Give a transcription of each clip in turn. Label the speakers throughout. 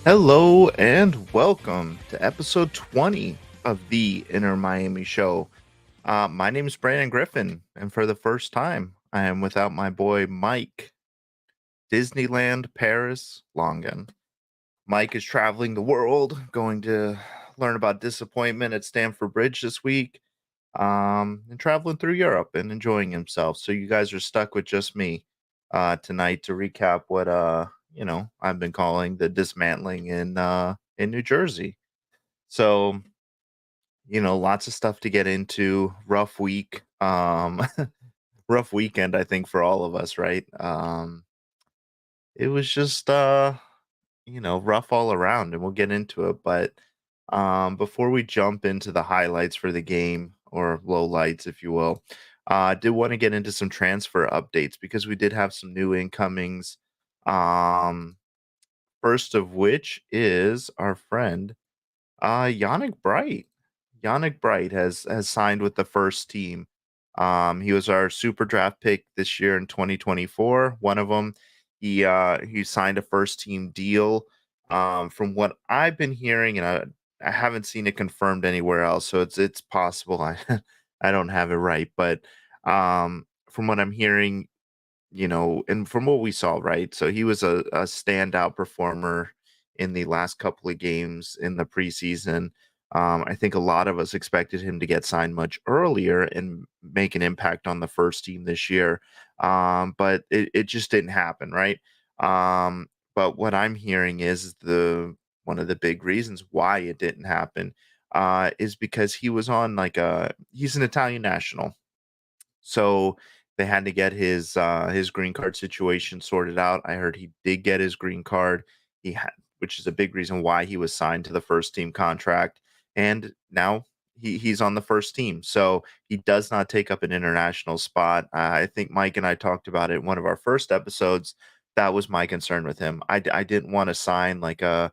Speaker 1: Hello and welcome to episode 20 of the Inner Miami Show. My name is Brandon Griffin, and for the first time, I am without my boy Mike, Disneyland Paris Longan. Mike is traveling the world, going to learn about disappointment at Stamford Bridge this week, and traveling through Europe and enjoying himself. So you guys are stuck with just me tonight to recap what I've been calling the dismantling in New Jersey. So, lots of stuff to get into. Rough week. Rough weekend, I think, for all of us, right? It was just rough all around, and we'll get into it. But before we jump into the highlights for the game or lowlights, if you will, I did want to get into some transfer updates because we did have some new incomings. Um, First of which is our friend Yannick Bright. Yannick Bright has signed with the first team. He was our super draft pick this year in 2024. One of them, he signed a first team deal. From what I've been hearing, and I haven't seen it confirmed anywhere else, so it's possible I I don't have it right, but from what I'm hearing, and from what we saw, right? So he was a standout performer in the last couple of games in the preseason. I think a lot of us expected him to get signed much earlier and make an impact on the first team this year. But it just didn't happen, right? But what I'm hearing is the one of the big reasons why it didn't happen is because he was on he's an Italian national, so they had to get his green card situation sorted out. I heard he did get his green card. He had, which is a big reason why he was signed to the first team contract, and now he's on the first team. So he does not take up an international spot. I think Mike and I talked about it in one of our first episodes. That was my concern with him. I didn't want to sign like a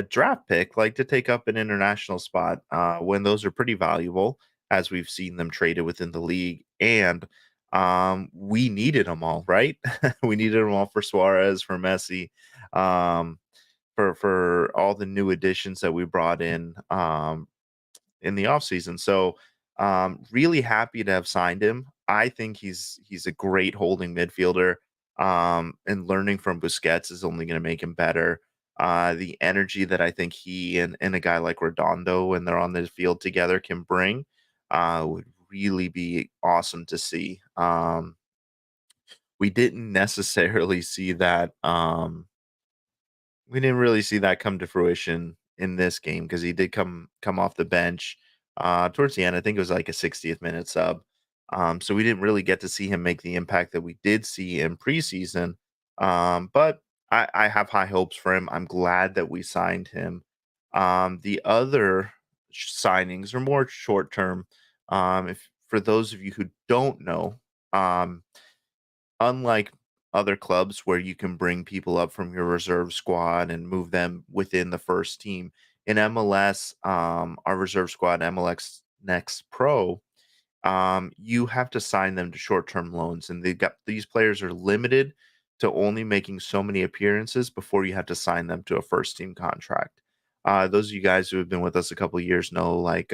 Speaker 1: draft pick like to take up an international spot when those are pretty valuable, as we've seen them traded within the league. And we needed them all, right? We needed them all for Suarez, for Messi, um, for all the new additions that we brought in the offseason. So really happy to have signed him. I think he's a great holding midfielder. And learning from Busquets is only going to make him better. The energy that I think he and a guy like Redondo, when they're on the field together, can bring would really be awesome to see. We didn't necessarily see that. We didn't really see that come to fruition in this game because he did come off the bench towards the end. I think it was like a 60th minute sub. So we didn't really get to see him make the impact that we did see in preseason. But I have high hopes for him. I'm glad that we signed him. The other signings are more short term. If for those of you who don't know, um, unlike other clubs where you can bring people up from your reserve squad and move them within the first team, in MLS, our reserve squad, MLS Next Pro, you have to sign them to short-term loans, and these players are limited to only making so many appearances before you have to sign them to a first team contract. Those of you guys who have been with us a couple of years know, like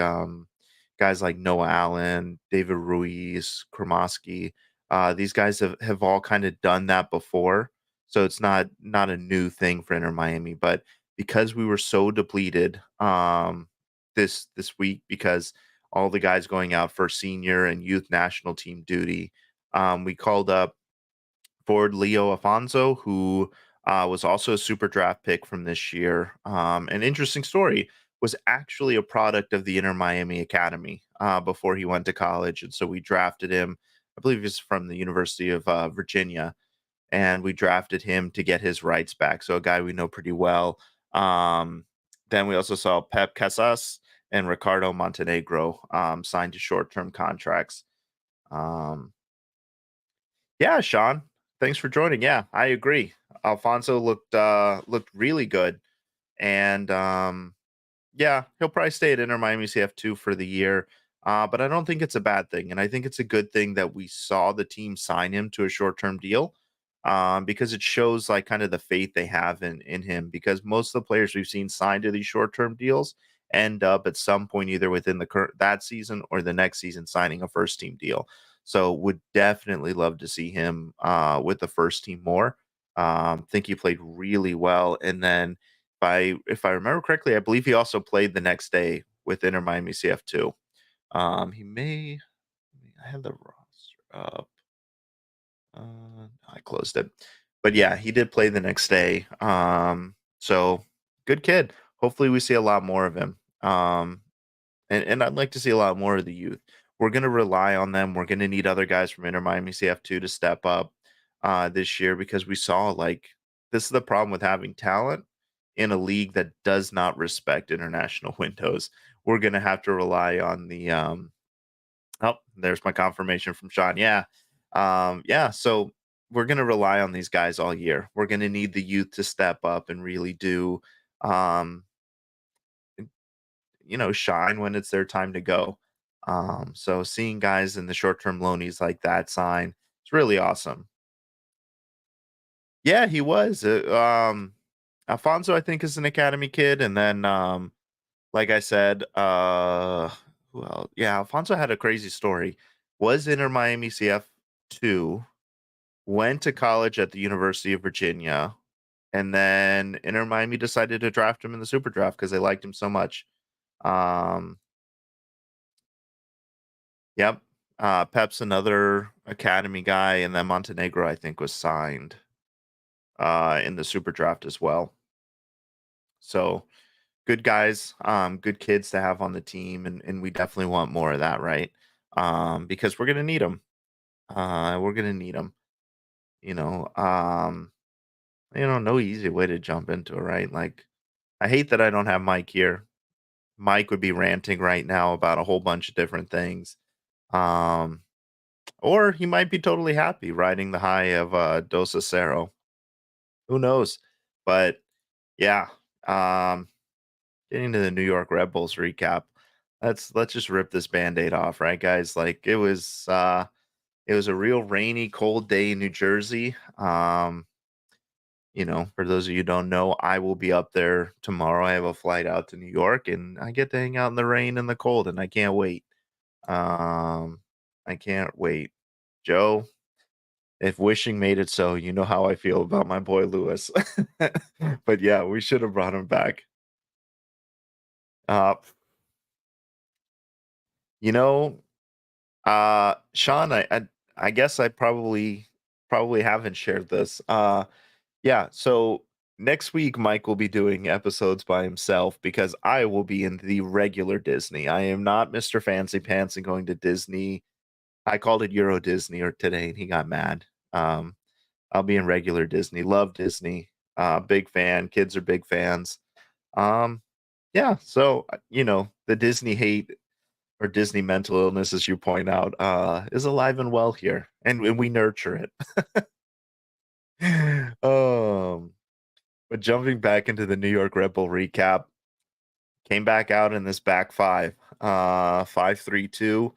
Speaker 1: guys like Noah Allen, David Ruiz, Kromoski. These guys have all kind of done that before, so it's not a new thing for Inter Miami. But because we were so depleted this week, because all the guys going out for senior and youth national team duty, we called up forward Leo Afonso, who was also a super draft pick from this year. An interesting story, was actually a product of the Inter Miami Academy before he went to college. And so we drafted him. I believe he's from the University of Virginia. And we drafted him to get his rights back. So a guy we know pretty well. Um, then we also saw Pep Casas and Ricardo Montenegro signed to short-term contracts. Um, yeah, Sean, thanks for joining. Yeah, I agree. Alfonso looked really good, and yeah, he'll probably stay at Inter Miami CF2 for the year. But I don't think it's a bad thing, and I think it's a good thing that we saw the team sign him to a short-term deal. because it shows like kind of the faith they have in him. Because most of the players we've seen signed to these short term deals end up at some point either within the current that season or the next season signing a first team deal. So would definitely love to see him with the first team more. Think he played really well, and then if I remember correctly, I believe he also played the next day with Inter Miami CF2. He may I have the roster up. I closed it. But yeah, he did play the next day. So good kid. Hopefully we see a lot more of him. And I'd like to see a lot more of the youth. We're gonna rely on them. We're gonna need other guys from Inter Miami CF2 to step up this year because we saw like this is the problem with having talent in a league that does not respect international windows. We're gonna have to rely on the oh, there's my confirmation from Sean. Yeah. Yeah. So we're going to rely on these guys all year. We're going to need the youth to step up and really do, um, shine when it's their time to go. So seeing guys in the short term loanies like that sign, it's really awesome. Yeah, he was. Alfonso, I think, is an academy kid. And then, like I said, well, yeah, Alfonso had a crazy story. Was Inter Miami CF2, went to college at the University of Virginia, and then Inter Miami decided to draft him in the super draft because they liked him so much. Um, yep. Pep's another academy guy, and then Montenegro, I think, was signed in the super draft as well. So good guys, good kids to have on the team, and we definitely want more of that, right? Because we're gonna need them. We're gonna need them. You know, um, no easy way to jump into it, right? Like, I hate that I don't have Mike here. Mike would be ranting right now about a whole bunch of different things. Um, or he might be totally happy riding the high of Dos Acero. Who knows? But yeah, um, getting to the New York Red Bulls recap. Let's just rip this band-aid off, right, guys? Like it was a real rainy, cold day in New Jersey. For those of you who don't know, I will be up there tomorrow. I have a flight out to New York and I get to hang out in the rain and the cold and I can't wait. Um I can't wait. Joe, if wishing made it so, you know how I feel about my boy Lewis. But yeah, we should have brought him back. Uh you know, Sean, I guess I probably haven't shared this. Yeah, so next week Mike will be doing episodes by himself because I will be in the regular Disney. I am not Mr. Fancy Pants and going to Disney. I called it Euro Disney or today and he got mad. Um, I'll be in regular Disney. Love Disney. Big fan. Kids are big fans. Um, yeah, so the Disney hate or Disney mental illness, as you point out, is alive and well here, and we nurture it. um, but jumping back into the New York Red Bull recap, came back out in this back five, 5-3-2,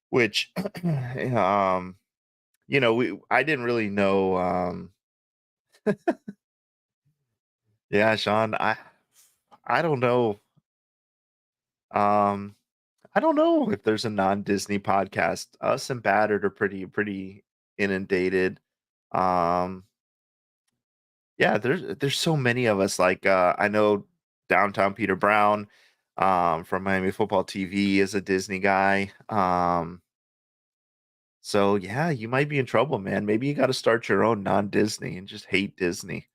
Speaker 1: which, I didn't really know. Yeah, Sean, I don't know. Um, I don't know if there's a non-Disney podcast. Us and Battered are pretty inundated. Um, yeah, there's so many of us. Like I know Downtown Peter Brown from Miami Football TV is a Disney guy. So yeah, you might be in trouble, man. Maybe you got to start your own non-Disney and just hate Disney.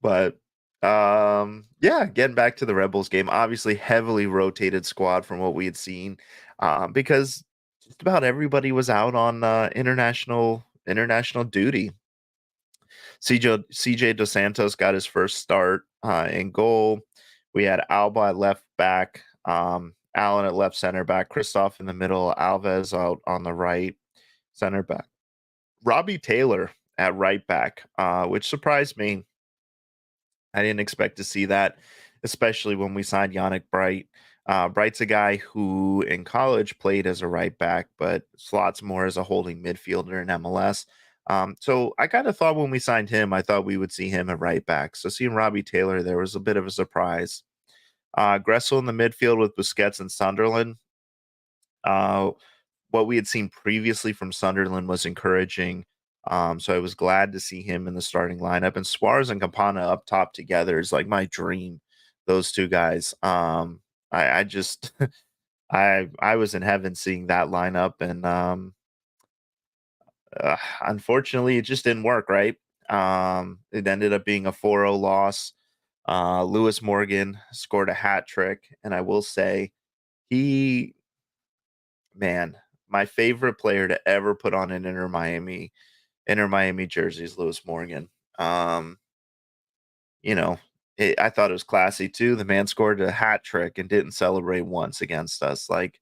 Speaker 1: But yeah, getting back to the Rebels game, obviously heavily rotated squad from what we had seen, because just about everybody was out on international duty. CJ Dos Santos got his first start in goal. We had Alba at left back, Allen at left center back, Christoph in the middle, Alves out on the right center back, Robbie Taylor at right back, which surprised me. I didn't expect to see that, especially when we signed Yannick Bright. Bright's a guy who in college played as a right back, but slots more as a holding midfielder in MLS. So I kind of thought when we signed him, I thought we would see him at right back. So seeing Robbie Taylor there was a bit of a surprise. Gressel in the midfield with Busquets and Sunderland. Uh, what we had seen previously from Sunderland was encouraging. So I was glad to see him in the starting lineup. And Suarez and Campana up top together is like my dream. Those two guys. I just I was in heaven seeing that lineup, and unfortunately, it just didn't work. Right. It ended up being a 4-0 loss. Lewis Morgan scored a hat trick, and I will say he man, my favorite player to ever put on an Inter Miami jersey is Lewis Morgan. Um, you know, I thought it was classy too. The man scored a hat trick and didn't celebrate once against us. Like,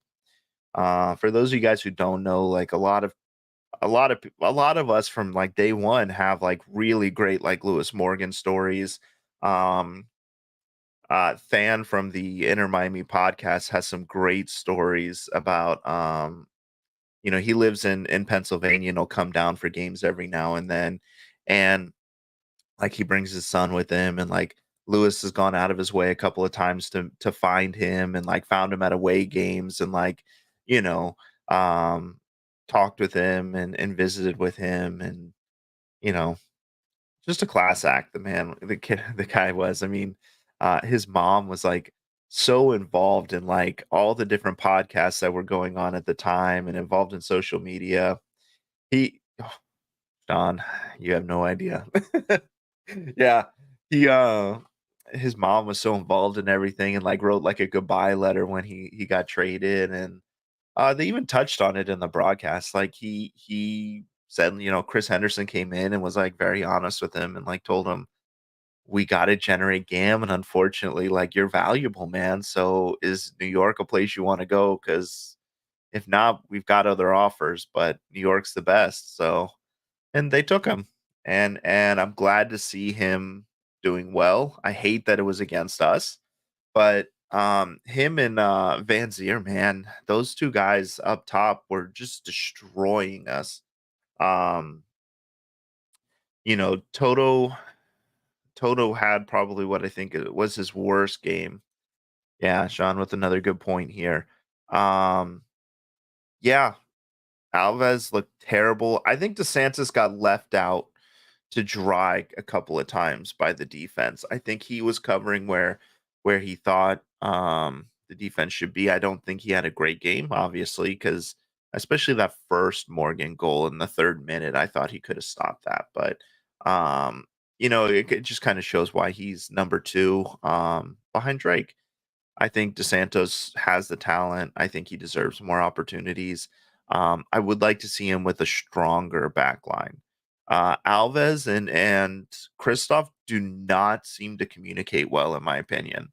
Speaker 1: for those of you guys who don't know, like a lot of us from like day one have like really great like Lewis Morgan stories. Um, Fan from the Inter Miami podcast has some great stories about he lives in Pennsylvania and he'll come down for games every now and then. And like he brings his son with him, and like Lewis has gone out of his way a couple of times to find him, and like found him at away games, and like, you know, um talked with him and visited with him, and you know, just a class act, the guy was. I mean, his mom was like so involved in like all the different podcasts that were going on at the time and involved in social media. He John, you have no idea. Yeah, he, his mom was so involved in everything and, like, wrote, like, a goodbye letter when he got traded, and, they even touched on it in the broadcast. Like, he said, Chris Henderson came in and was, like, very honest with him and, like, told him, "We gotta generate GAM, and unfortunately, like, you're valuable, man, so is New York a place you wanna go? Because if not, we've got other offers, but New York's the best." So and they took him, and I'm glad to see him doing well. I hate that it was against us, but, him and, Van Zier, man, those 2 guys up top were just destroying us. Um, Toto had probably what I think it was his worst game. Yeah, Sean with another good point here. Um, yeah, Alves looked terrible. I think DeSantis got left out to dry a couple of times by the defense. I think he was covering where he thought the defense should be. I don't think he had a great game, obviously, because especially that first Morgan goal in the 3rd minute, I thought he could have stopped that. But it just kind of shows why he's number two behind Drake. I think DeSantos has the talent. I think he deserves more opportunities. I would like to see him with a stronger back line. Alves and Kristoff do not seem to communicate well, in my opinion.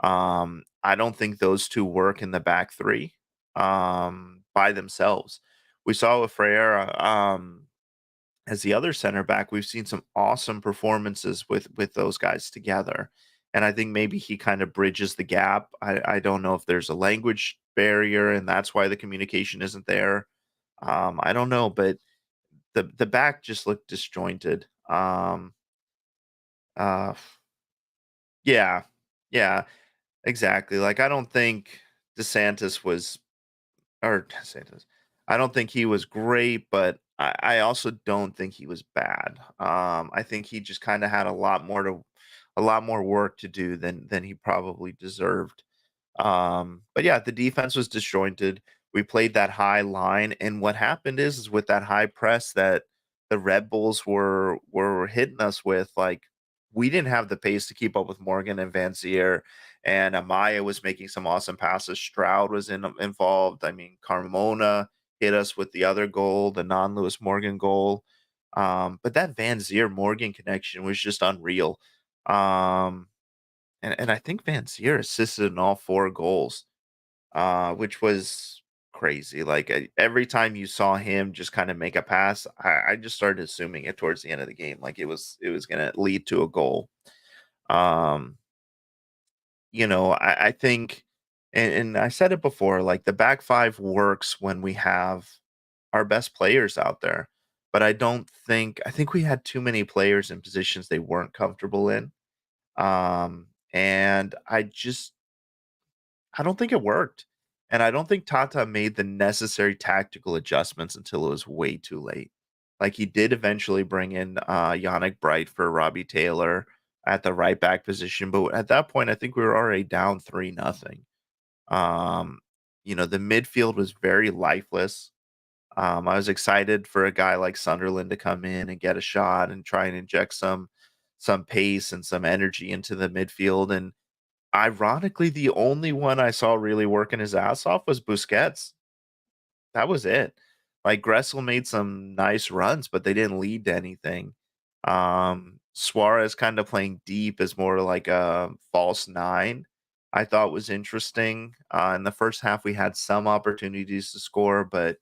Speaker 1: I don't think those two work in the back three by themselves. We saw with Freire as the other center back, we've seen some awesome performances with those guys together. And I think maybe he kind of bridges the gap. I don't know if there's a language barrier and that's why the communication isn't there. I don't know, but the back just looked disjointed. Uh, yeah, yeah, exactly. Like I don't think DeSantis was or DeSantis. I don't think he was great, but I also don't think he was bad. I think he just kind of had a lot more work to do than he probably deserved. But yeah, the defense was disjointed. We played that high line, and what happened is with that high press that the Red Bulls were hitting us with, like we didn't have the pace to keep up with Morgan and Van Zier, and Amaya was making some awesome passes. Stroud was involved. I mean, Carmona hit us with the other goal, the non-Lewis Morgan goal. But that Van Zier Morgan connection was just unreal. Um, and I think Van Zier assisted in all 4 goals, which was crazy. Like, every time you saw him just kinda make a pass, I just started assuming it towards the end of the game, like, it was gonna lead to a goal. Um, I think And I said it before, like the back five works when we have our best players out there. But I think we had too many players in positions they weren't comfortable in. And I don't think it worked. And I don't think Tata made the necessary tactical adjustments until it was way too late. Like he did eventually bring in Yannick Bright for Robbie Taylor at the right back position, but at that point I think we were already down 3-0. Um, the midfield was very lifeless. I was excited for a guy like Sunderland to come in and get a shot and try and inject some pace and some energy into the midfield. And ironically, the only one I saw really working his ass off was Busquets. That was it. Like Gressel made some nice runs, but they didn't lead to anything. Suarez kind of playing deep is more like a false nine. I thought was interesting. In the first half, we had some opportunities to score, but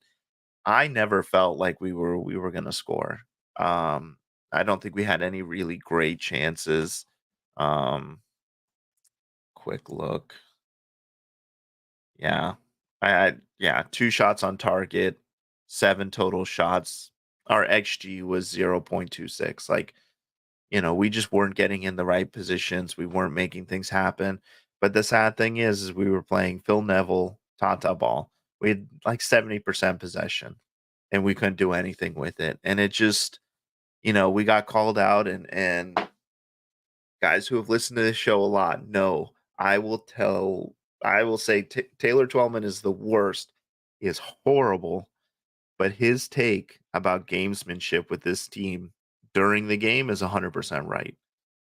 Speaker 1: I never felt like we were gonna score. Um, I don't think we had any really great chances. Um, quick look. Yeah. Yeah, 2 shots on target, 7 total shots. Our XG was 0.26. Like, we just weren't getting in the right positions. We weren't making things happen. But the sad thing is we were playing Phil Neville Tata ball. We had like 70% possession and we couldn't do anything with it. And it just, we got called out and guys who have listened to this show a lot know I will tell I will say Taylor Twellman is the worst. He is horrible, but his take about gamesmanship with this team during the game is 100% right.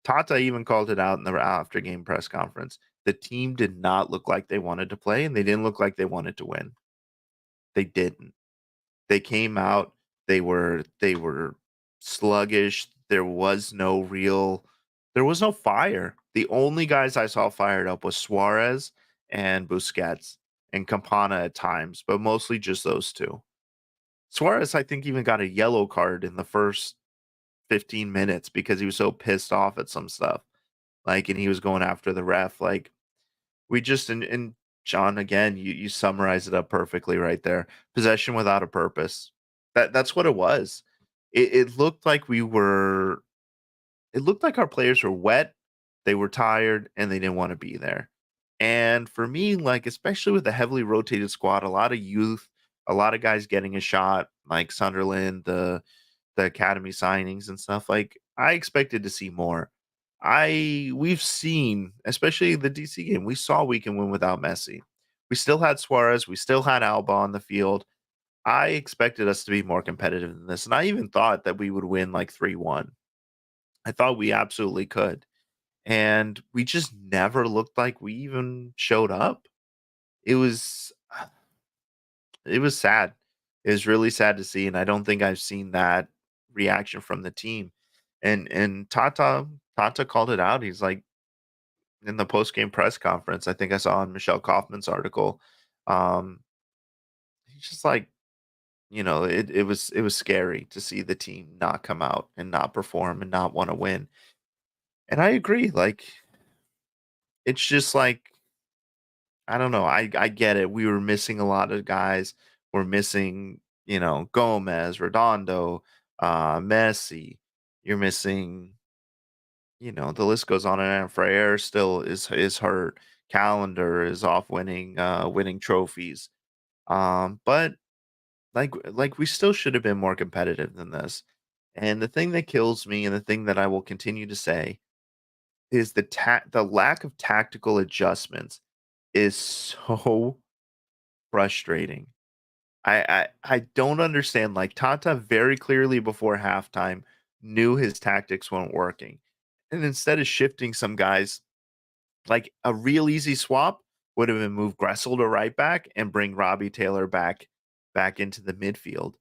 Speaker 1: Tata even called it out in the after game press conference. The team did not look like they wanted to play and they didn't look like they wanted to win. They didn't. They came out, they were sluggish. There was no fire. The only guys I saw fired up was Suarez and Busquets and Campana at times, but mostly just those two. Suarez, I think, even got a yellow card in the first 15 minutes because he was so pissed off at some stuff. Like, and he was going after the ref. Like, we just and John, again, you summarize it up perfectly right there. Possession without a purpose. That's what it was. It looked like it looked like our players were wet, they were tired, and they didn't want to be there. And for me, like especially with a heavily rotated squad, a lot of youth, a lot of guys getting a shot, like Sunderland, the academy signings and stuff. Like I expected to see more. We've seen, especially the DC game, we saw we can win without Messi. We still had Suarez, we still had Alba on the field. I expected us to be more competitive than this, and I even thought that we would win like 3-1. I thought we absolutely could. And we just never looked like we even showed up. It was it was sad. It was really sad to see, and I don't think I've seen that reaction from the team. And Tata called it out. He's like in the post game press conference. I think I saw in Michelle Kaufman's article. Um, he's just like, it was scary to see the team not come out and not perform and not want to win. And I agree. Like it's just like I don't know. I get it. We were missing a lot of guys. We're missing, Gomez, Redondo, Messi. You're missing, the list goes on and on. Freire still is hurt. Calendar is off winning trophies. But like we still should have been more competitive than this. And the thing that kills me and the thing that I will continue to say is the lack of tactical adjustments is so frustrating. I don't understand. Like Tata very clearly before halftime knew his tactics weren't working. And instead of shifting some guys, like a real easy swap would have been move Gressel to right back and bring Robbie Taylor back into the midfield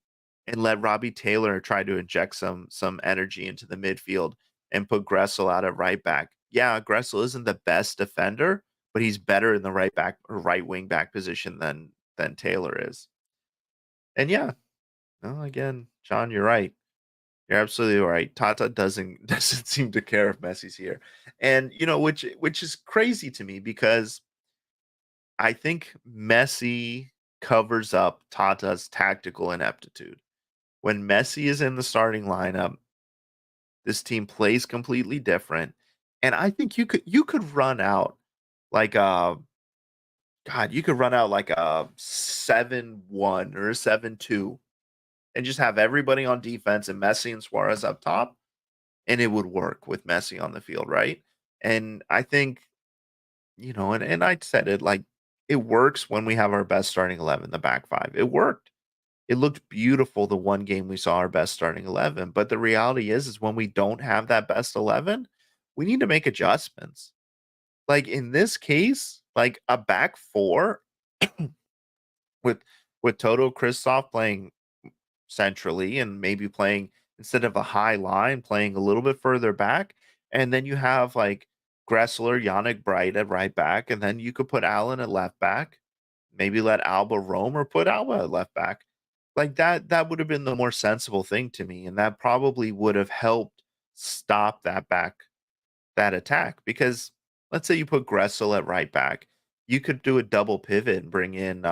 Speaker 1: and let Robbie Taylor try to inject some energy into the midfield and put Gressel out at right back. Yeah, Gressel isn't the best defender, but he's better in the right back or right wing back position than Taylor is. And yeah, no, again, John, you're right. You're absolutely right. Tata doesn't seem to care if Messi's here. And which is crazy to me because I think Messi covers up Tata's tactical ineptitude. When Messi is in the starting lineup, this team plays completely different. And I think you could run out like a God, you could run out like a 7-1 or a 7-2 and just have everybody on defense and Messi and Suarez up top, and it would work with Messi on the field, right? And I think, and I said it like it works when we have our best starting 11, the back five. It worked. It looked beautiful the one game we saw our best starting 11, but the reality is when we don't have that best 11, we need to make adjustments. Like in this case, like a back four with Toto Kristoff playing centrally and maybe playing instead of a high line, playing a little bit further back. And then you have like Gressler, Yannick Bright at right back, and then you could put Allen at left back. Maybe let Alba roam or put Alba at left back. Like that would have been the more sensible thing to me. And that probably would have helped stop that attack because let's say you put Gressel at right back, you could do a double pivot and bring in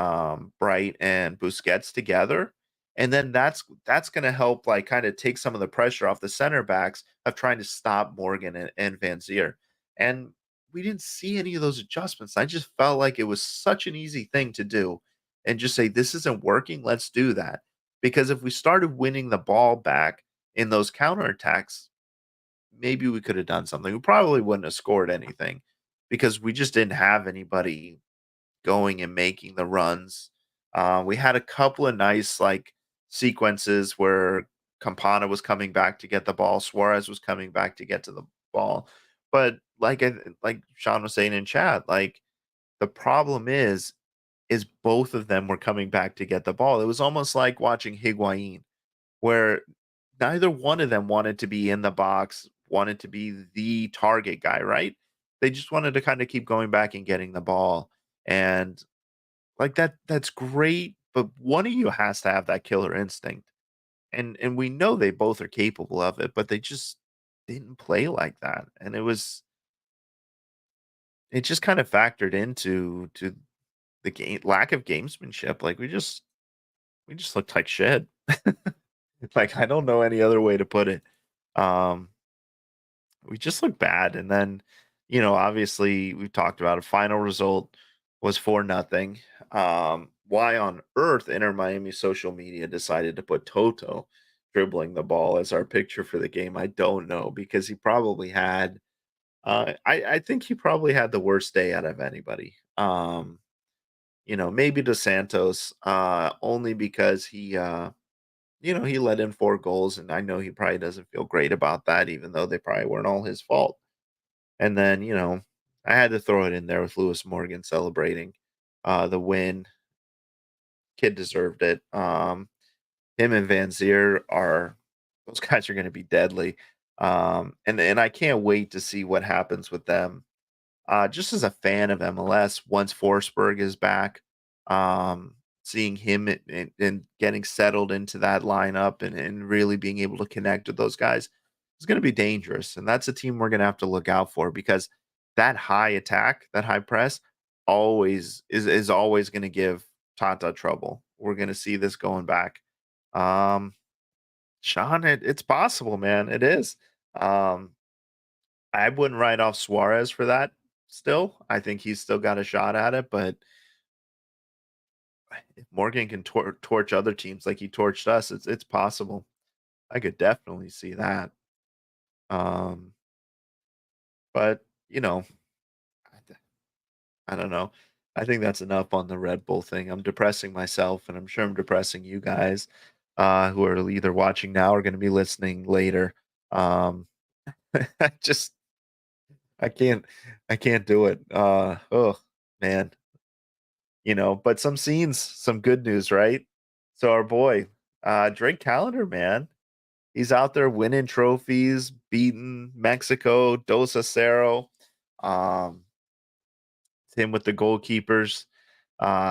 Speaker 1: Bright and Busquets together, and then that's going to help like kind of take some of the pressure off the center backs of trying to stop Morgan and Van Zier. And we didn't see any of those adjustments. I just felt like it was such an easy thing to do, and just say this isn't working. Let's do that because if we started winning the ball back in those counterattacks, maybe we could have done something. We probably wouldn't have scored anything because we just didn't have anybody going and making the runs. We had a couple of nice like sequences where Campana was coming back to get the ball, Suarez was coming back to get to the ball. But like Sean was saying in chat, like the problem is both of them were coming back to get the ball. It was almost like watching Higuain where neither one of them wanted to be in the box, wanted to be the target guy, right? They just wanted to kind of keep going back and getting the ball. And like that's great, but one of you has to have that killer instinct. And we know they both are capable of it, but they just didn't play like that. And it just kind of factored into the game lack of gamesmanship. Like we just looked like shit. Like I don't know any other way to put it. Um we just look bad. And then, obviously we've talked about a final result was 4-0. Why on earth Inter Miami social media decided to put Toto dribbling the ball as our picture for the game, I don't know because he probably had I think he probably had the worst day out of anybody. Maybe Dos Santos, only because he let in 4 goals, and I know he probably doesn't feel great about that, even though they probably weren't all his fault. And then, I had to throw it in there with Lewis Morgan celebrating the win. Kid deserved it. Him and Van Zier are those guys are going to be deadly. And I can't wait to see what happens with them. Just as a fan of MLS, once Forsberg is back, seeing him and getting settled into that lineup and really being able to connect with those guys is going to be dangerous. And that's a team we're going to have to look out for because that high attack, that high press, always is always going to give Tata trouble. We're going to see this going back. Um, Sean, it's possible, man. It is. Um, I wouldn't write off Suarez for that still. I think he's still got a shot at it, but if Morgan can torch other teams like he torched us, it's possible. I could definitely see that. Um, but I, I don't know. I think that's enough on the Red Bull thing. I'm depressing myself, and I'm sure I'm depressing you guys, who are either watching now or going to be listening later. Um, I just I can't I can't do it. Oh man, but some good news, right? So our boy, Drake Callender, man, he's out there winning trophies, beating Mexico, Dos a Cero. Um, him with the goalkeepers,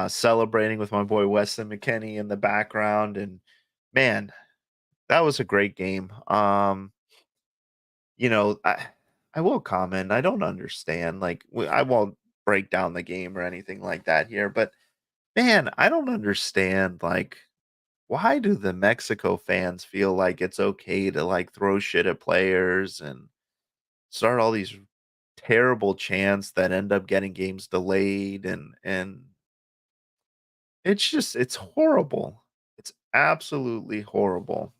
Speaker 1: celebrating with my boy Weston McKennie in the background, and man, that was a great game. I will comment. I don't understand. Like I won't break down the game or anything like that here, but man, I don't understand, like, why do the Mexico fans feel like it's okay to, like, throw shit at players and start all these terrible chants that end up getting games delayed, and it's horrible. It's absolutely horrible.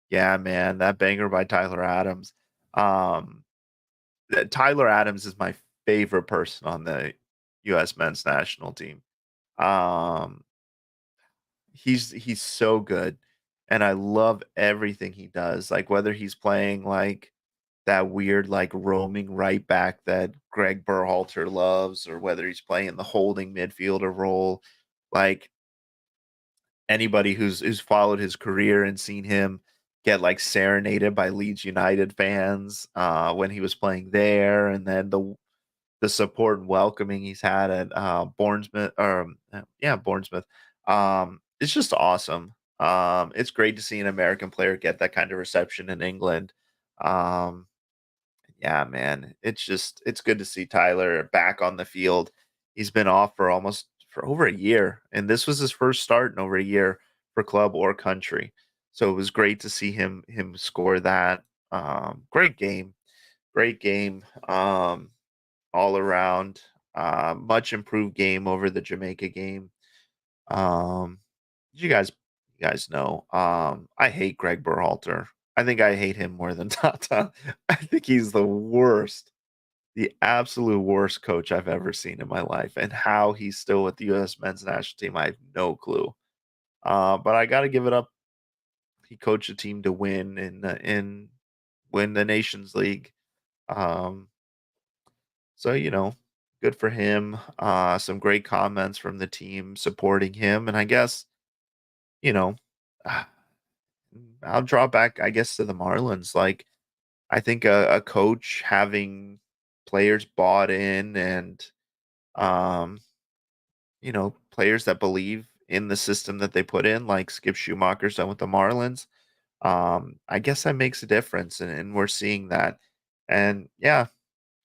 Speaker 1: Yeah, man, that banger by Tyler Adams. Um, Tyler Adams is my favorite person on the US men's national team. Um, he's so good, and I love everything he does, like, whether he's playing, like, that weird, like, roaming right back that Greg Berhalter loves, or whether he's playing the holding midfielder role. Like, anybody who's followed his career and seen him get, like, serenaded by Leeds United fans, when he was playing there, and then the support and welcoming he's had at, Bournemouth, yeah, Bournemouth. It's just awesome. It's great to see an American player get that kind of reception in England. Um, yeah, man, it's good to see Tyler back on the field. He's been off for over a year, and this was his first start in over a year for club or country. So it was great to see him score that. Great game. Great game. All around. Much improved game over the Jamaica game. Um, you guys know, I hate Greg Berhalter. I think I hate him more than Tata. I think he's the absolute worst coach I've ever seen in my life, and how he's still with the U.S. men's national team, I have no clue. But I got to give it up. He coached a team to win in win the Nations League. Um, So, good for him. Some great comments from the team supporting him. And I guess, you know, ah, I'll draw back, I guess, to the Marlins. Like, I think a coach having players bought in, and, um, players that believe in the system that they put in, like Skip Schumacher's done with the Marlins, I guess that makes a difference. And we're seeing that. And yeah,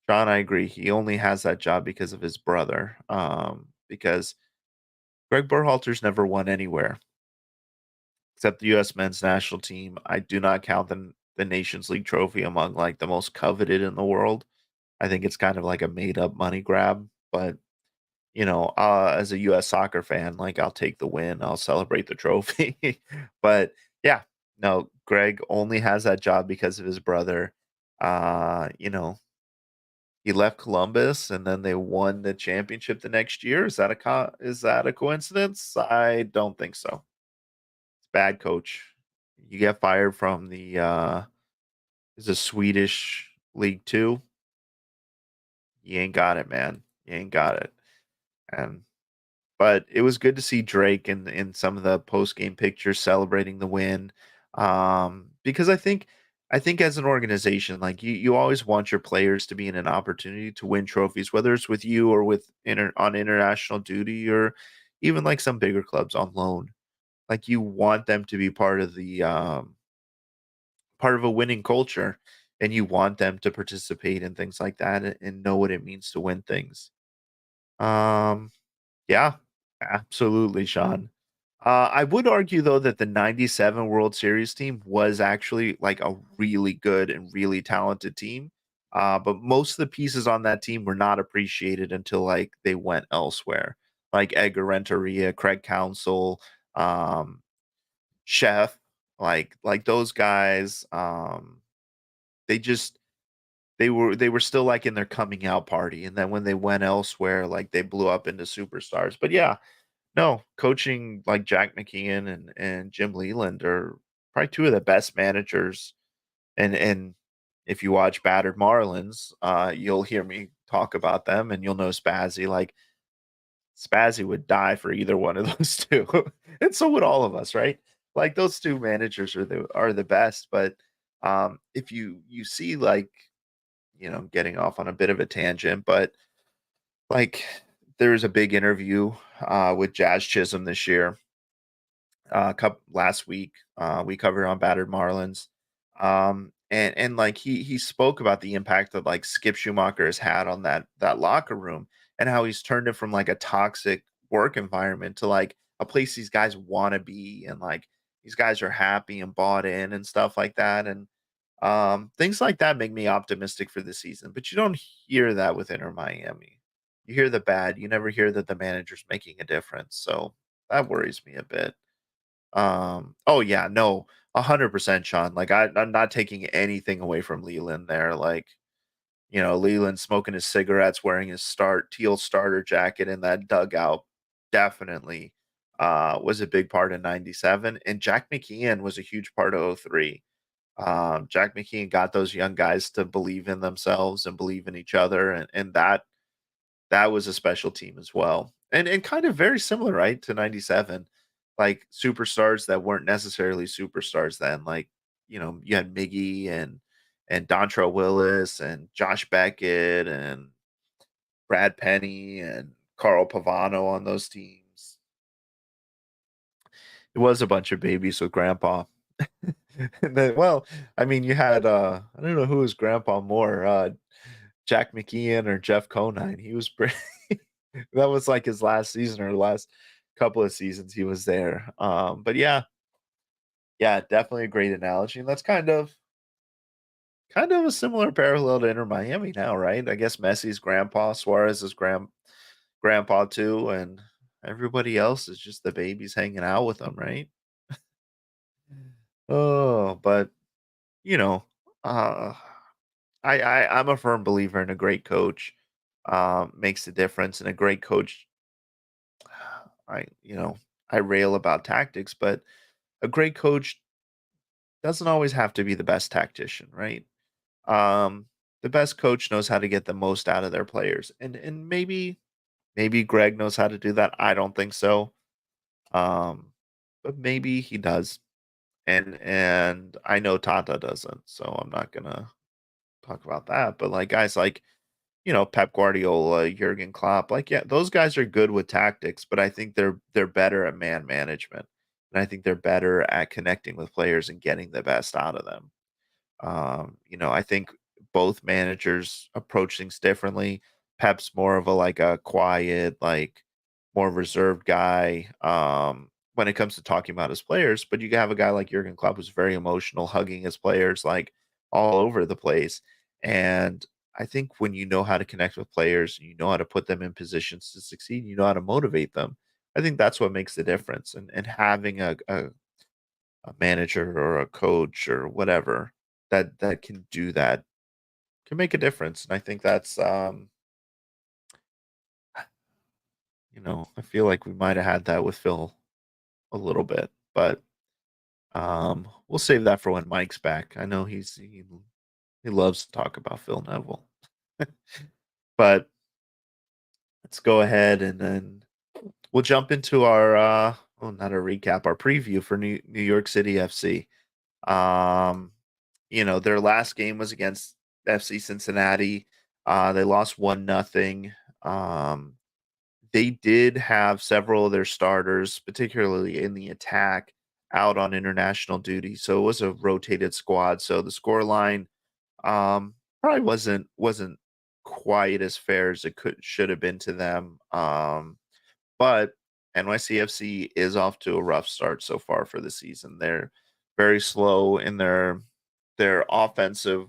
Speaker 1: John, I agree. He only has that job because of his brother. Because Greg Berhalter's never won anywhere except the U.S. men's national team. I do not count the Nations League trophy among, like, the most coveted in the world. I think it's kind of like a made up money grab. But as a U.S. soccer fan, like, I'll take the win. I'll celebrate the trophy. But yeah, no, Greg only has that job because of his brother. Uh, you know, He left Columbus, and then they won the championship the next year. Is that a coincidence? I don't think so. It's bad coach. You get fired from the is a Swedish League 2. You ain't got it, man. You ain't got it. And But it was good to see Drake in some of the post-game pictures celebrating the win, because I think as an organization, like, you always want your players to be in an opportunity to win trophies, whether it's with you or on international duty, or even, like, some bigger clubs on loan. Like, you want them to be part of a winning culture, and you want them to participate in things like that, and know what it means to win things. Um yeah, absolutely, Sean. I would argue, though, that the '97 World Series team was actually, like, a really good and really talented team. But most of the pieces on that team were not appreciated until, like, they went elsewhere, like Edgar Renteria, Craig Counsell, um, Chef, like those guys. They just they were still, like, in their coming out party, and then when they went elsewhere, like, they blew up into superstars. But yeah, no, coaching like Jack McKeon and Jim Leland are probably two of the best managers. And if you watch Battered Marlins, you'll hear me talk about them, and you'll know Spazzy. Like, Spazzy would die for either one of those two, and so would all of us, right? Like, those two managers are the best. But if you see, like, getting off on a bit of a tangent, but, like, there was a big interview with Jazz Chisholm this year, last week. We covered on Battered Marlins. and like he spoke about the impact that like Skip Schumacher has had on that locker room and how he's turned it from like a toxic work environment to like a place these guys want to be and like these guys are happy and bought in and stuff like that and things like that make me optimistic for the season. But you don't hear that with Inter Miami. You hear the bad. You never hear that the manager's making a difference. So that worries me a bit. Oh yeah, no, 100%, Sean. Like I'm not taking anything away from Leland there. Like, Leland smoking his cigarettes, wearing his teal starter jacket in that dugout definitely was a big part of 97. And Jack McKeon was a huge part of '03. Jack McKeon got those young guys to believe in themselves and believe in each other, and that was a special team as well. And kind of very similar, right, to 97. Like superstars that weren't necessarily superstars then. Like, you had Miggy and Dontrell Willis and Josh Beckett and Brad Penny and Carl Pavano on those teams. It was a bunch of babies with grandpa. And then, well, I mean, you had I don't know who was grandpa more, Jack McKeon or Jeff Conine. He was pretty that was like his last season or last couple of seasons he was there. But yeah, definitely a great analogy. And that's kind of a similar parallel to Inter Miami now, right? I guess Messi's grandpa, Suarez is grandpa too, and everybody else is just the babies hanging out with them, right? Oh, but you know, uh I'm a firm believer in a great coach makes a difference, and a great coach I I rail about tactics, but a great coach doesn't always have to be the best tactician, right? Um, the best coach knows how to get the most out of their players, and maybe Greg knows how to do that. I don't think so, um, but maybe he does, and I know Tata doesn't, so I'm not gonna talk about that. But like guys like Pep Guardiola, Jurgen Klopp, like, yeah, those guys are good with tactics, but I think they're better at man management, and I think they're better at connecting with players and getting the best out of them. I think both managers approach things differently. Pep's more of a like a quiet, like more reserved guy when it comes to talking about his players. But you have a guy like Jurgen Klopp who's very emotional, hugging his players like all over the place. And I think when you know how to connect with players, you know how to put them in positions to succeed, you know how to motivate them. I think that's what makes the difference. And having a manager or a coach or whatever that can do that can make a difference. And I think that's I feel like we might have had that with Phil a little bit, but we'll save that for when Mike's back. I know he loves to talk about Phil Neville. But let's go ahead and then we'll jump into our well, not a recap, our preview for New York City FC. Um their last game was against FC Cincinnati. They lost 1-0. They did have several of their starters, particularly in the attack, out on international duty. So it was a rotated squad. So the score line probably wasn't quite as fair as it should have been to them. But NYCFC is off to a rough start so far for the season. They're very slow in their offensive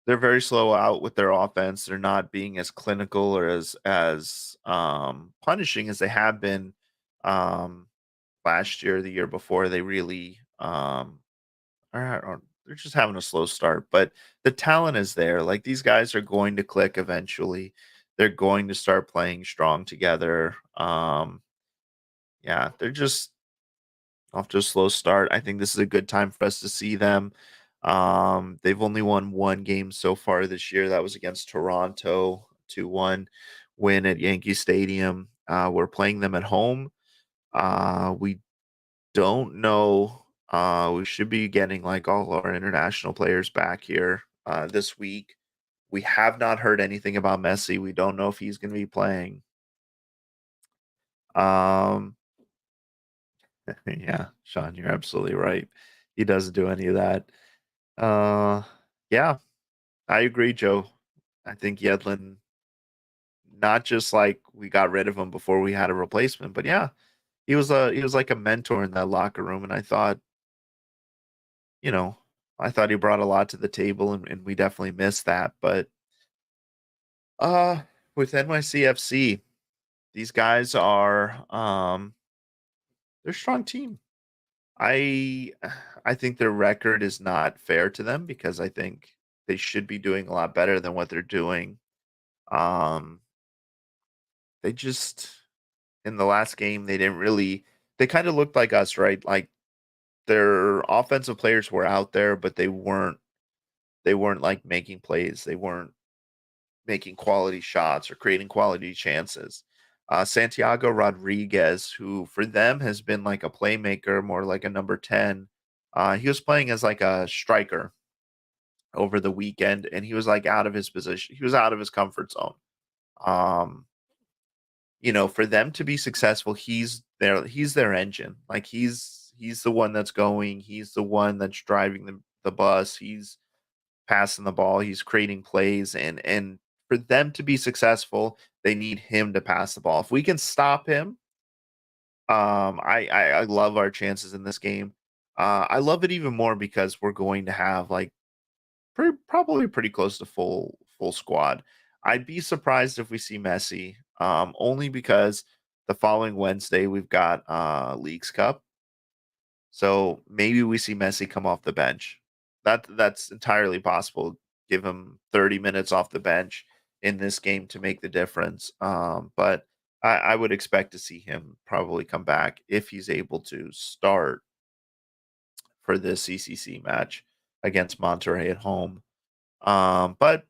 Speaker 1: they're very slow out with their offense. They're not being as clinical or as punishing as they have been um last year, the year before. They really they're just having a slow start, but the talent is there. Like these guys are going to click eventually. They're going to start playing strong together. Yeah, they're just off to a slow start. I think this is a good time for us to see them. They've only won one game so far this year. That was against Toronto, 2-1 win at Yankee Stadium. We're playing them at home. We don't know. We should be getting like all our international players back here this week. We have not heard anything about Messi. We don't know if he's going to be playing. Um, yeah, Sean, you're absolutely right. He doesn't do any of that. Uh, yeah, I agree, Joe. I think Yedlin, not just like we got rid of him before we had a replacement, but yeah, he was like a mentor in that locker room, and you know, I thought he brought a lot to the table, and we definitely missed that. But uh, with NYCFC, these guys are they're a strong team. I I think their record is not fair to them because I think they should be doing a lot better than what they're doing. Um, they just in the last game they didn't really they kind of looked like us, right? Like their offensive players were out there, but they weren't like making plays. They weren't making quality shots or creating quality chances. Santiago Rodriguez, who for them has been like a playmaker, more like a number 10, he was playing as like a striker over the weekend, and he was like out of his position. He was out of his comfort zone. Um, for them to be successful, he's their engine. Like he's the one that's going, he's the one that's driving the bus, he's passing the ball, he's creating plays, and for them to be successful, they need him to pass the ball. If we can stop him, I love our chances in this game. I love it even more because we're going to have like probably pretty close to full squad. I'd be surprised if we see Messi, only because the following Wednesday we've got Leagues Cup, so maybe we see Messi come off the bench. That's entirely possible. Give him 30 minutes off the bench in this game to make the difference. But I would expect to see him probably come back if he's able to start for this CCC match against Monterrey at home. But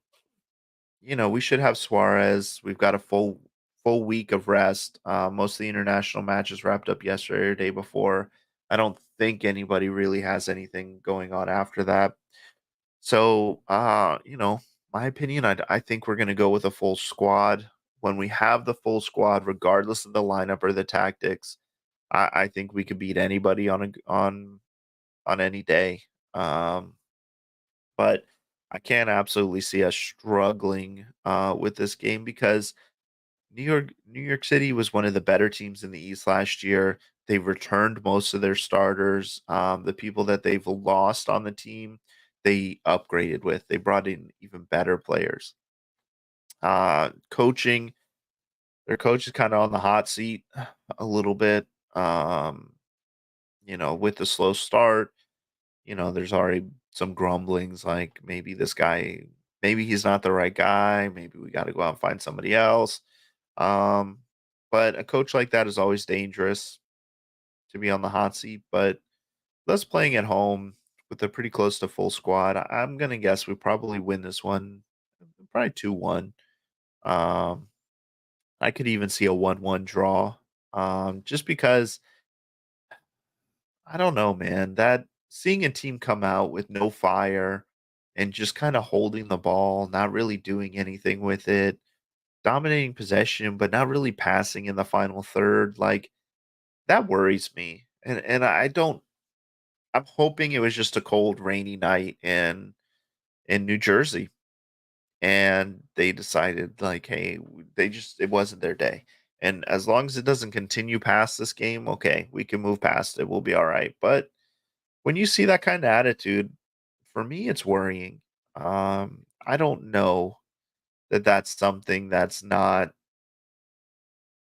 Speaker 1: we should have Suarez. We've got a full week of rest. Most of the international matches wrapped up yesterday or day before. I don't think anybody really has anything going on after that. So, my opinion, I think we're going to go with a full squad. When we have the full squad, regardless of the lineup or the tactics, I think we could beat anybody on any day. Um, but I can't absolutely see us struggling with this game because New York City was one of the better teams in the East last year. They've returned most of their starters. The people that they've lost on the team, they upgraded with. They brought in even better players. Coaching, their coach is kind of on the hot seat a little bit. Um, with the slow start, there's already some grumblings like maybe he's not the right guy. Maybe we got to go out and find somebody else. Um, but a coach like that is always dangerous to be on the hot seat. But us playing at home with a pretty close to full squad, I'm gonna guess we probably win this one, probably 2-1. Um, I could even see a 1-1 draw. Just because I don't know, man. That seeing a team come out with no fire and just kind of holding the ball, not really doing anything with it, dominating possession, but not really passing in the final third, like that worries me. And I don't I'm hoping it was just a cold, rainy night in New Jersey, and they decided like, hey, it wasn't their day. And as long as it doesn't continue past this game, okay, we can move past it. We'll be all right. But when you see that kind of attitude, for me, it's worrying. I don't know that that's something that's not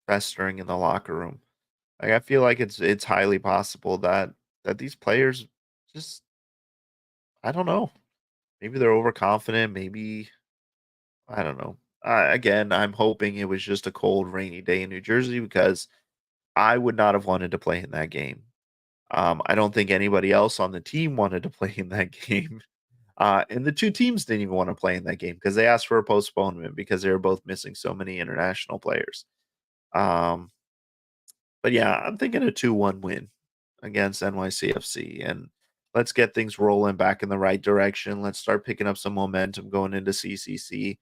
Speaker 1: festering in the locker room. Like I feel like it's highly possible that these players just I don't know. Maybe they're overconfident. Maybe I don't know. Again, I'm hoping it was just a cold, rainy day in New Jersey because I would not have wanted to play in that game. I don't think anybody else on the team wanted to play in that game. And the two teams didn't even want to play in that game because they asked for a postponement because they were both missing so many international players. Um, but yeah, I'm thinking a 2-1 win against NYCFC. And let's get things rolling back in the right direction. Let's start picking up some momentum going into CCC.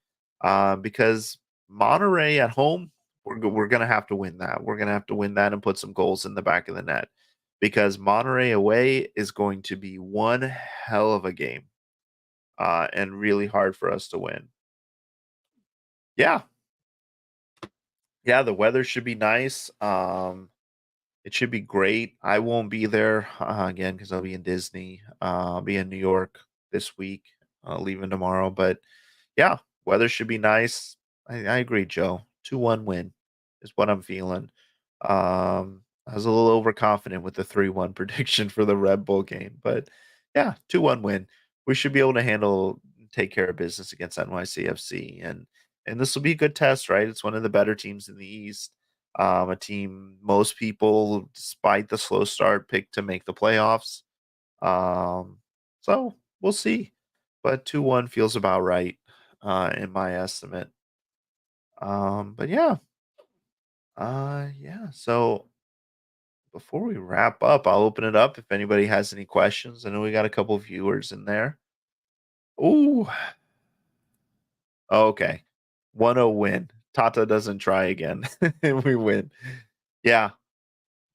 Speaker 1: Because Monterey at home, we're going to have to win that. We're going to have to win that and put some goals in the back of the net because Monterey away is going to be one hell of a game, and really hard for us to win. Yeah, yeah, the weather should be nice. It should be great. I won't be there again because I'll be in Disney. I'll be in New York this week, leaving tomorrow. But yeah, weather should be nice. I agree, Joe. 2-1 win is what I'm feeling. I was a little overconfident with the 3-1 prediction for the Red Bull game, but yeah, 2-1 win. We should be able to take care of business against NYCFC, and this will be a good test, right? It's one of the better teams in the East. A team most people, despite the slow start, picked to make the playoffs. So we'll see. But 2-1 feels about right, in my estimate. But yeah. Yeah. So before we wrap up, I'll open it up if anybody has any questions. I know we got a couple viewers in there. Ooh, okay. 1-0 win. Tata doesn't try again. And we win. Yeah.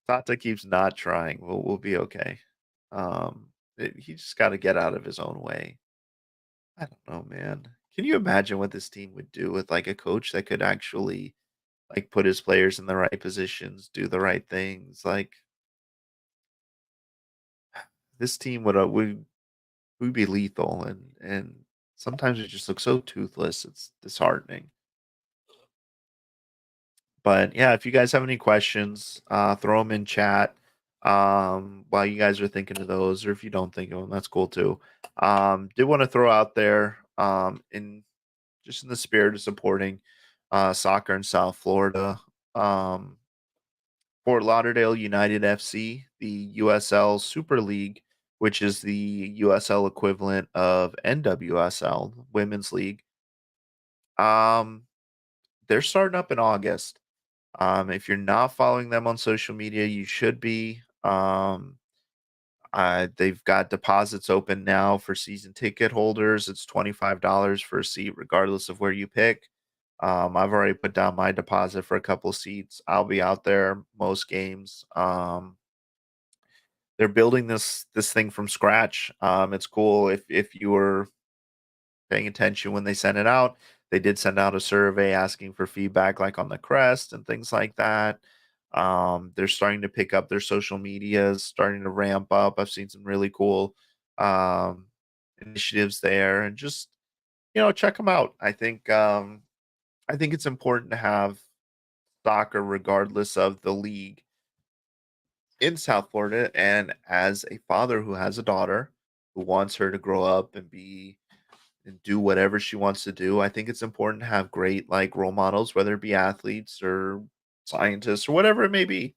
Speaker 1: Tata keeps not trying. We'll be okay. He just got to get out of his own way. I don't know, man. Can you imagine what this team would do with like a coach that could actually like put his players in the right positions, do the right things? Like this team would be lethal, and sometimes it just looks so toothless. It's disheartening. But yeah, if you guys have any questions, throw them in chat while you guys are thinking of those, or if you don't think of them, that's cool too. Did want to throw out there in just in the spirit of supporting soccer in South Florida. Um, Fort Lauderdale United FC, the USL Super League, which is the USL equivalent of NWSL Women's League. Um, they're starting up in August. If you're not following them on social media, you should be. They've got deposits open now for season ticket holders. It's $25 for a seat, regardless of where you pick. I've already put down my deposit for a couple seats. I'll be out there most games. They're building this thing from scratch. It's cool if you were paying attention when they sent it out. They did send out a survey asking for feedback, like on the crest and things like that. They're starting to pick up their social medias, starting to ramp up. I've seen some really cool um, initiatives there, and just check them out. I think it's important to have soccer regardless of the league in South Florida. And as a father who has a daughter who wants her to grow up and be and do whatever she wants to do, I think it's important to have great like role models, whether it be athletes or scientists or whatever it may be.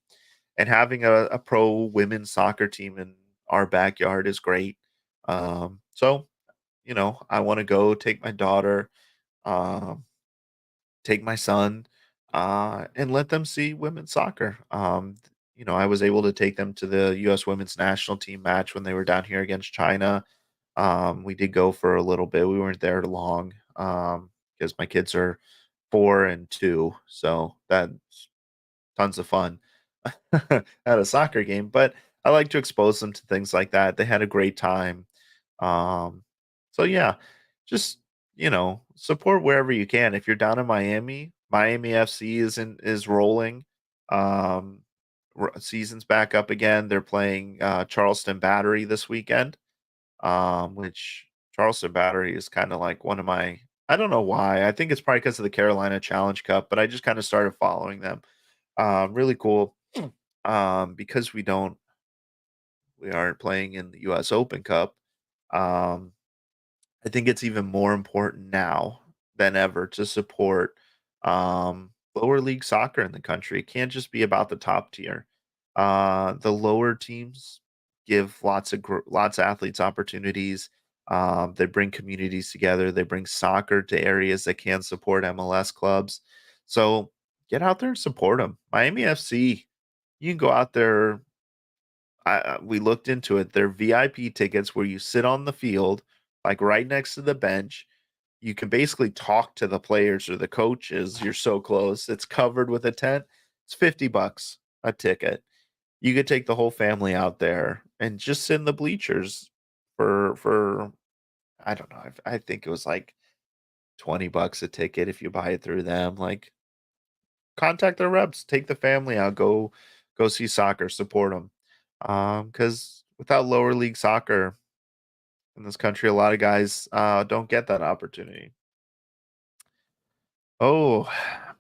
Speaker 1: And having a pro women's soccer team in our backyard is great. So I want to go take my daughter, um, take my son, and let them see women's soccer. I was able to take them to the U.S. women's national team match when they were down here against China. We did go for a little bit. We weren't there long because my kids are 4 and 2, so that's tons of fun at a soccer game. But I like to expose them to things like that. They had a great time. Um, so yeah, just support wherever you can. If you're down in Miami, Miami FC is rolling. Um, Season's back up again. They're playing Charleston Battery this weekend, which Charleston Battery is kind of like one of my. I don't know why. I think it's probably because of the Carolina Challenge Cup, but I just kind of started following them. Really cool. Because we aren't playing in the U.S. Open Cup. Um, I think it's even more important now than ever to support lower league soccer in the country. It can't just be about the top tier. The lower teams give lots of athletes opportunities. They bring communities together. They bring soccer to areas that can support MLS clubs. So get out there and support them. Miami FC, you can go out there. We looked into it. They're VIP tickets where you sit on the field, like right next to the bench. You can basically talk to the players or the coaches. You're so close. It's covered with a tent. It's $50 a ticket. You could take the whole family out there and just sit in the bleachers for I don't know. I think it was like $20 a ticket if you buy it through them. Like, contact their reps, take the family out, go see soccer, support them. Because without lower league soccer in this country, a lot of guys don't get that opportunity. Oh,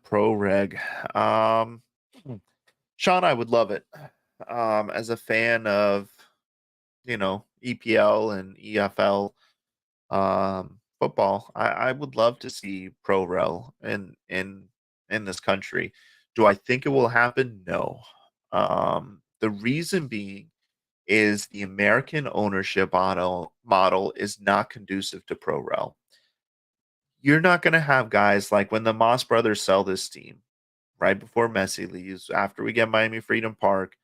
Speaker 1: pro reg. Um, Sean, I would love it. As a fan of EPL and EFL football, I would love to see pro rel in this country. Do I think it will happen? No. The reason being is the American ownership model is not conducive to pro rel. You're not going to have guys like when the Moss brothers sell this team right before Messi leaves, after we get Miami Freedom Park.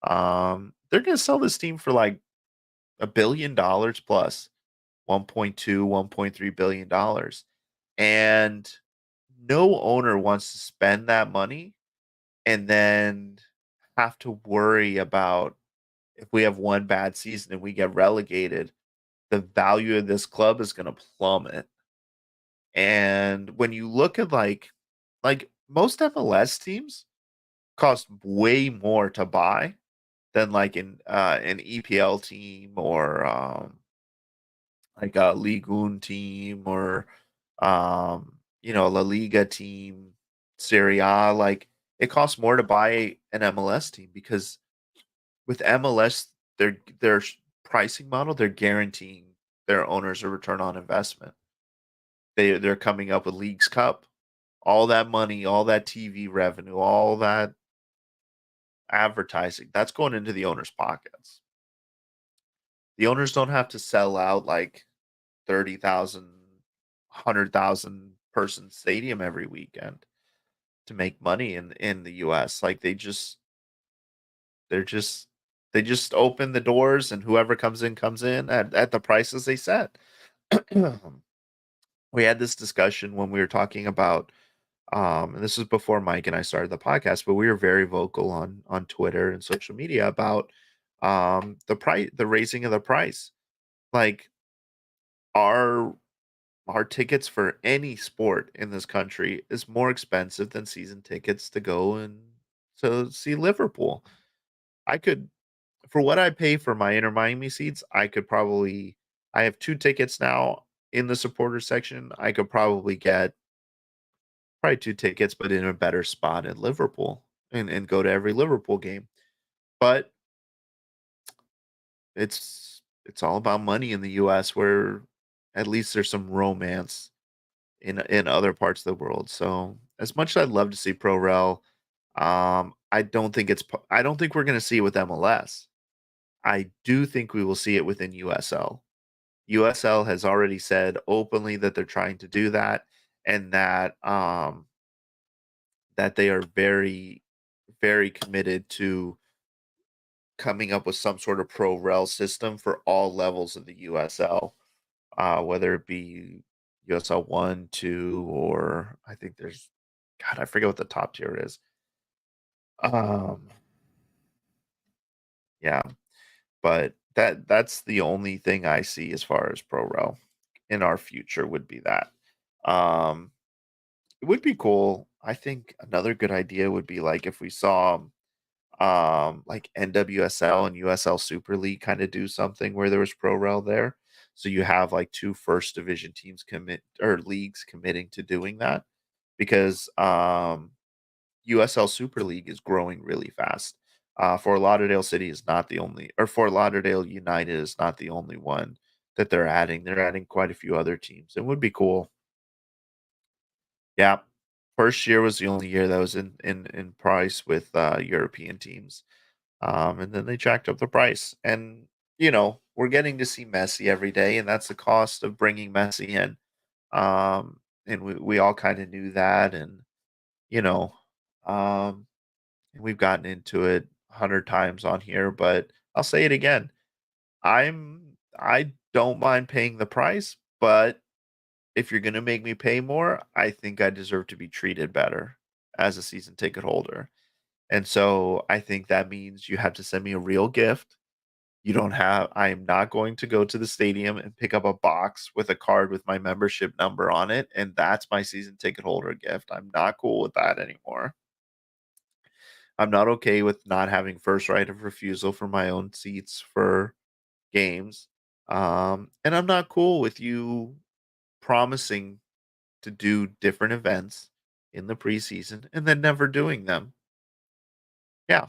Speaker 1: They're going to sell this team for like $1 billion plus 1.2, $1.3 billion. And no owner wants to spend that money and then have to worry about if we have one bad season and we get relegated, the value of this club is going to plummet. And when you look at like most MLS teams cost way more to buy than like an EPL team or like a Ligue 1 team or La Liga team, Serie A. Like, it costs more to buy an MLS team because with MLS, their pricing model, they're guaranteeing their owners a return on investment. They're coming up with Leagues Cup, all that money, all that TV revenue, all that advertising, that's going into the owners' pockets. The owners don't have to sell out like 30,000, 100,000 person stadium every weekend to make money in the US. Like, they're just they just open the doors and whoever comes in at the prices they set. We had this discussion when we were talking about and this was before Mike and I started the podcast, but we were very vocal on Twitter and social media about the raising of the price. Like, our our tickets for any sport in this country is more expensive than season tickets to go and to see Liverpool. I could, for what I pay for my Inter Miami seats, I have 2 tickets now in the supporter section. I could probably get probably 2 tickets, but in a better spot in Liverpool and go to every Liverpool game. But it's all about money in the US, where at least there's some romance in other parts of the world. So, as much as I'd love to see Pro Rel, I don't think we're gonna see it with MLS. I do think we will see it within USL. USL has already said openly that they're trying to do that, and that they are very, very committed to coming up with some sort of pro rel system for all levels of the USL, whether it be USL 1, 2, or I think there's, God, I forget what the top tier is. Um, yeah, but that's the only thing I see as far as pro rel in our future would be that. Um, it would be cool. I think another good idea would be like if we saw like NWSL and USL Super League kind of do something where there was pro rel there. So you have like 2 first division teams commit or leagues committing to doing that because USL Super League is growing really fast. Fort Lauderdale City is not the only, or Fort Lauderdale United is not the only one that they're adding. They're adding quite a few other teams. It would be cool. Yeah. First year was the only year that was in price with European teams. And then they jacked up the price. And, we're getting to see Messi every day, and that's the cost of bringing Messi in. And we all kind of knew that. And, you know, um, we've gotten into it 100 times on here, but I'll say it again. I don't mind paying the price, but if you're going to make me pay more, I think I deserve to be treated better as a season ticket holder. And so I think that means you have to send me a real gift. You don't have I am not going to go to the stadium and pick up a box with a card with my membership number on it, and that's my season ticket holder gift. I'm not cool with that anymore. I'm not okay with not having first right of refusal for my own seats for games. And I'm not cool with you promising to do different events in the preseason and then never doing them. Yeah.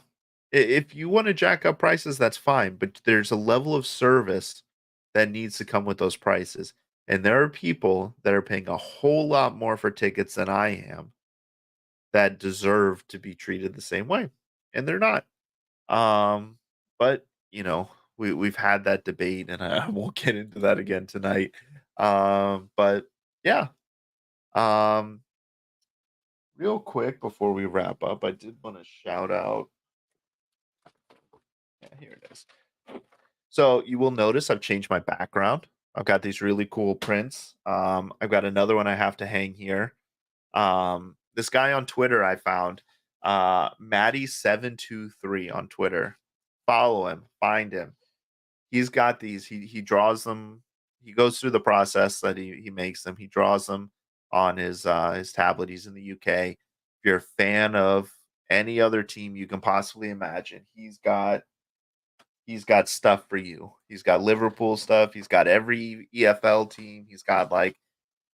Speaker 1: If you want to jack up prices, that's fine, but there's a level of service that needs to come with those prices. And there are people that are paying a whole lot more for tickets than I am that deserve to be treated the same way. And they're not. Um, but we've had that debate and I won't get into that again tonight. But yeah. Um, real quick before we wrap up, I did want to shout out. Yeah, here it is. So you will notice I've changed my background. I've got these really cool prints. I've got another one I have to hang here. This guy on Twitter I found, Maddie723 on Twitter. Follow him, find him. He's got these. He draws them. He goes through the process that he makes them. He draws them on his tablet. He's in the UK. If you're a fan of any other team you can possibly imagine, he's got stuff for you. He's got Liverpool stuff. He's got every EFL team. He's got like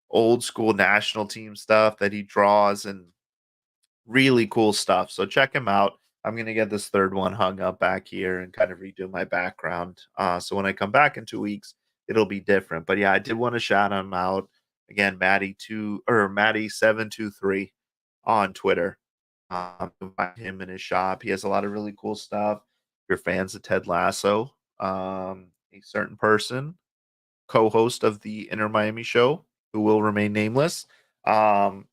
Speaker 1: old school national team stuff that he draws and really cool stuff. So check him out. I'm gonna get this third one hung up back here and kind of redo my background. So when I come back in 2 weeks, it'll be different. But yeah, I did want to shout him out again, Maddie723 on Twitter. Find him in his shop. He has a lot of really cool stuff. If you're fans of Ted Lasso, a certain person, co-host of the Inner Miami show, who will remain nameless, um,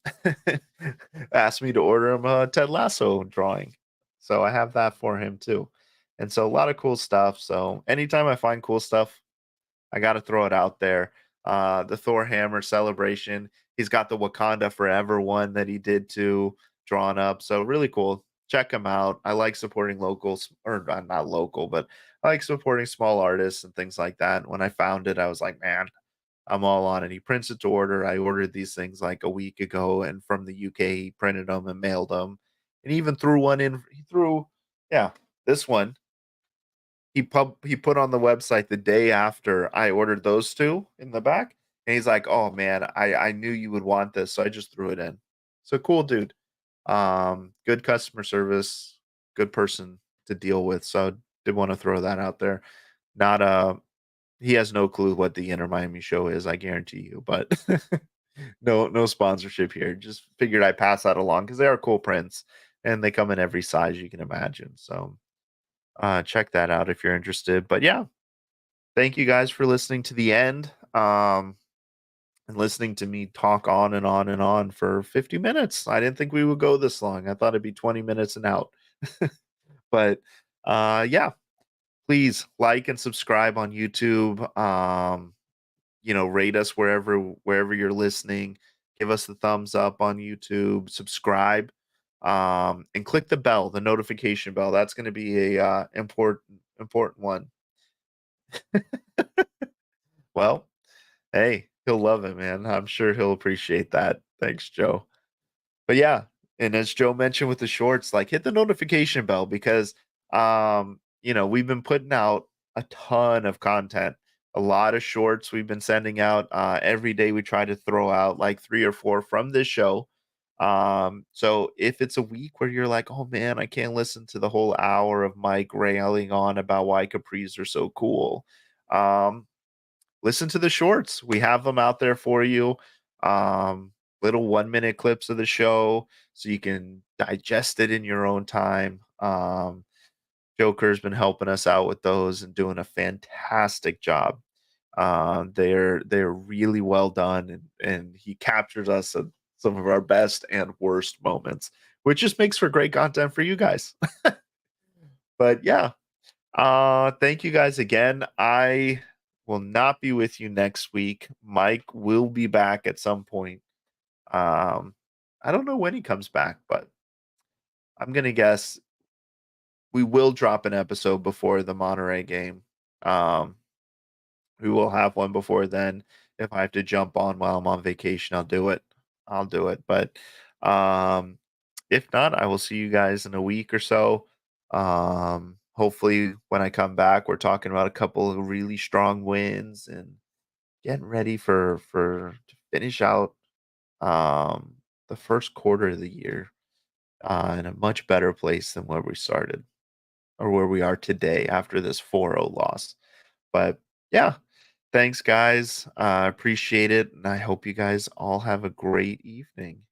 Speaker 1: asked me to order him a Ted Lasso drawing. So I have that for him too. And so a lot of cool stuff. So anytime I find cool stuff, I got to throw it out there. The Thor Hammer celebration. He's got the Wakanda Forever one that he did too, drawn up. So really cool. Check him out. I like supporting locals, or not local, but I like supporting small artists and things like that. When I found it, I was like, man, I'm all on it. He prints it to order. I ordered these things like a week ago, and from the UK, he printed them and mailed them, and he even threw one in. He threw, yeah, this one he put on the website the day after I ordered those 2 in the back, and he's like, "Oh, man, I knew you would want this, so I just threw it in." So cool dude. Good customer service, good person to deal with, so did wanna throw that out there. Not, he has no clue what the Inner Miami show is, I guarantee you, but no sponsorship here, just figured I'd pass that along because they are cool prints, and they come in every size you can imagine, so, check that out if you're interested, but yeah, thank you guys for listening to the end, and listening to me talk on and on and on for 50 minutes. I didn't think we would go this long. I thought it'd be 20 minutes and out. But yeah, please like and subscribe on YouTube. Rate us wherever you're listening. Give us the thumbs up on YouTube. Subscribe, and click the bell, the notification bell. That's going to be a important one. Well, hey, he'll love it, man. I'm sure he'll appreciate that. Thanks, Joe. But yeah, and as Joe mentioned with the shorts, like hit the notification bell because we've been putting out a ton of content. A lot of shorts we've been sending out. Every day we try to throw out like 3 or 4 from this show. So if it's a week where you're like, oh man, I can't listen to the whole hour of Mike railing on about why capris are so cool. Listen to the shorts. We have them out there for you. Little 1 minute clips of the show so you can digest it in your own time. Joker's been helping us out with those and doing a fantastic job. They're really well done, and he captures us at some of our best and worst moments, which just makes for great content for you guys. But yeah, thank you guys again. I will not be with you next week. Mike will be back at some point. I don't know when he comes back, but I'm gonna guess we will drop an episode before the Monterey game. Um, we will have one before then. If I have to jump on while I'm on vacation, I'll do it. I'll do it. But um, if not, I will see you guys in a week or so. Hopefully, when I come back, we're talking about a couple of really strong wins and getting ready for to finish out um, the first quarter of the year in a much better place than where we started or where we are today after this 4-0 loss. But yeah, thanks, guys. I appreciate it. And I hope you guys all have a great evening.